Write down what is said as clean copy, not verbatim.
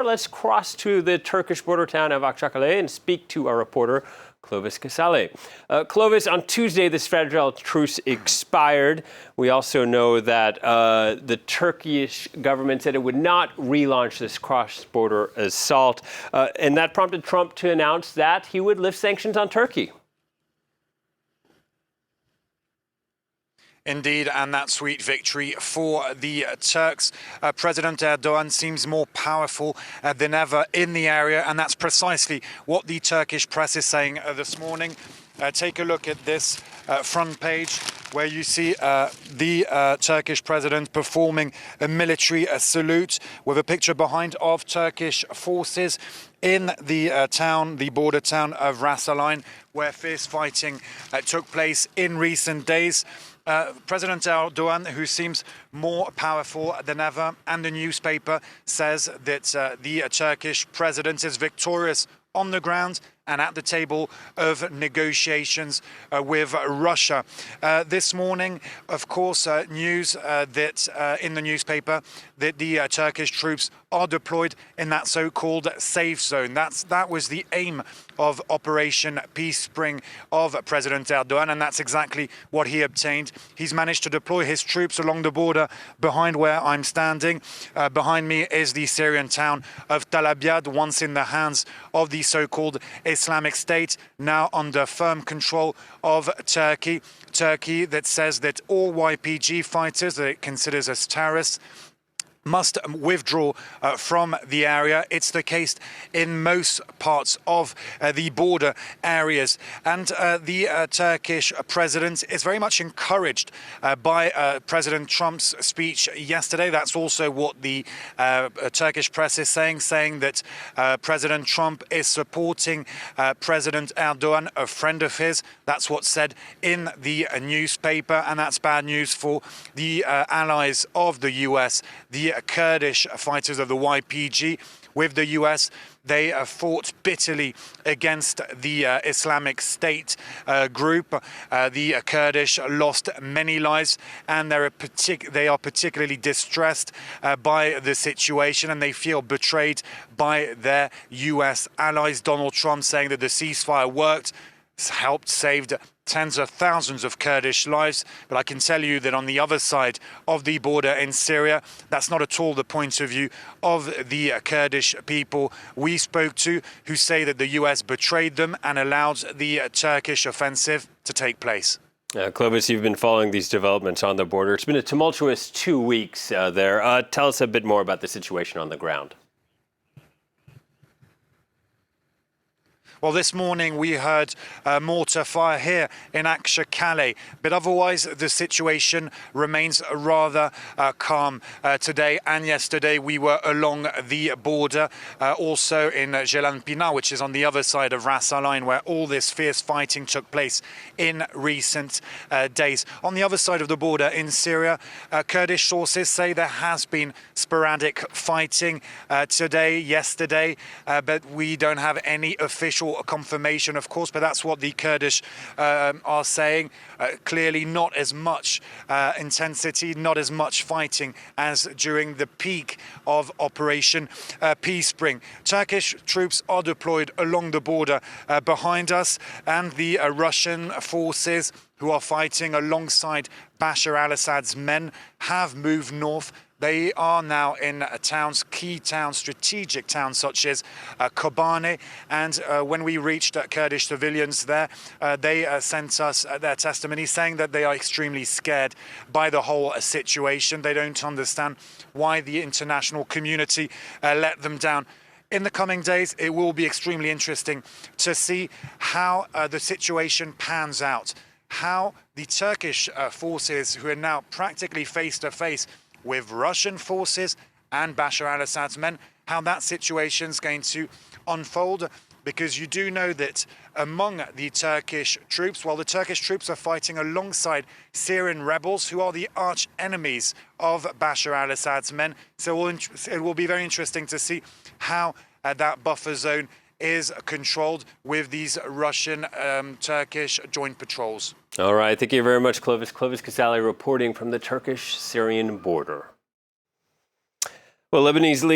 Let's cross to the Turkish border town of Akçakale and speak to our reporter, Clovis Casale. Clovis, on Tuesday, this fragile truce expired. We also know that the Turkish government said it would not relaunch this cross-border assault, and that prompted Trump to announce that he would lift sanctions on Turkey. Indeed, and that sweet victory for the Turks. President Erdogan seems more powerful than ever in the area, and that's precisely what the Turkish press is saying this morning. Take a look at this front page where you see the Turkish president performing a military salute with a picture behind of Turkish forces in the town, the border town of Ras Al-Ain, where fierce fighting took place in recent days. President Erdogan, who seems more powerful than ever, and the newspaper says that the Turkish president is victorious on the ground and at the table of negotiations with Russia. This morning, of course, news that in the newspaper that the Turkish troops are deployed in that so-called safe zone. That was the aim of Operation Peace Spring of President Erdogan, and that's exactly what he obtained. He's managed to deploy his troops along the border behind where I'm standing. Behind me is the Syrian town of Tal Abyad, once in the hands of the so-called Islamic State, now under firm control of Turkey. Turkey that says that all YPG fighters that it considers as terrorists must withdraw from the area. It's the case in most parts of the border areas. And the Turkish president is very much encouraged by President Trump's speech yesterday. That's also what the Turkish press is saying that President Trump is supporting President Erdogan, a friend of his. That's what's said in the newspaper, and that's bad news for the allies of the US, the Kurdish fighters of the YPG. With the US, they fought bitterly against the Islamic State group. The Kurdish lost many lives, and they are particularly distressed by the situation, and they feel betrayed by their US allies. Donald Trump saying that the ceasefire worked, helped saved tens of thousands of Kurdish lives. But I can tell you that on the other side of the border in Syria, that's not at all the point of view of the Kurdish people we spoke to, who say that the US betrayed them and allowed the Turkish offensive to take place. Clovis, you've been following these developments on the border. It's been a tumultuous 2 weeks there. Tell us a bit more about the situation on the ground. Well, this morning we heard mortar fire here in Akçakale, but otherwise the situation remains rather calm. Today and yesterday we were along the border, also in Jelanpina, which is on the other side of Ras Al-Ain, where all this fierce fighting took place in recent days. On the other side of the border in Syria, Kurdish sources say there has been sporadic fighting today, yesterday, but we don't have any official confirmation, of course, but that's what the Kurdish are saying. Clearly not as much intensity, not as much fighting as during the peak of Operation Peace Spring. Turkish troops are deployed along the border behind us, and the Russian forces who are fighting alongside Bashar al-Assad's men have moved north. They are now in towns, key towns, strategic towns such as Kobane. And when we reached Kurdish civilians there, they sent us their testimony saying that they are extremely scared by the whole situation. They don't understand why the international community let them down. In the coming days, it will be extremely interesting to see how the situation pans out, how the Turkish forces, who are now practically face-to-face with Russian forces and Bashar al-Assad's men, how that situation is going to unfold. Because you do know that among the Turkish troops, while the Turkish troops are fighting alongside Syrian rebels, who are the arch enemies of Bashar al-Assad's men, so it will be very interesting to see how that buffer zone is controlled with these Russian-Turkish joint patrols. All right. Thank you very much, Clovis. Clovis Casale reporting from the Turkish-Syrian border. Well, Lebanese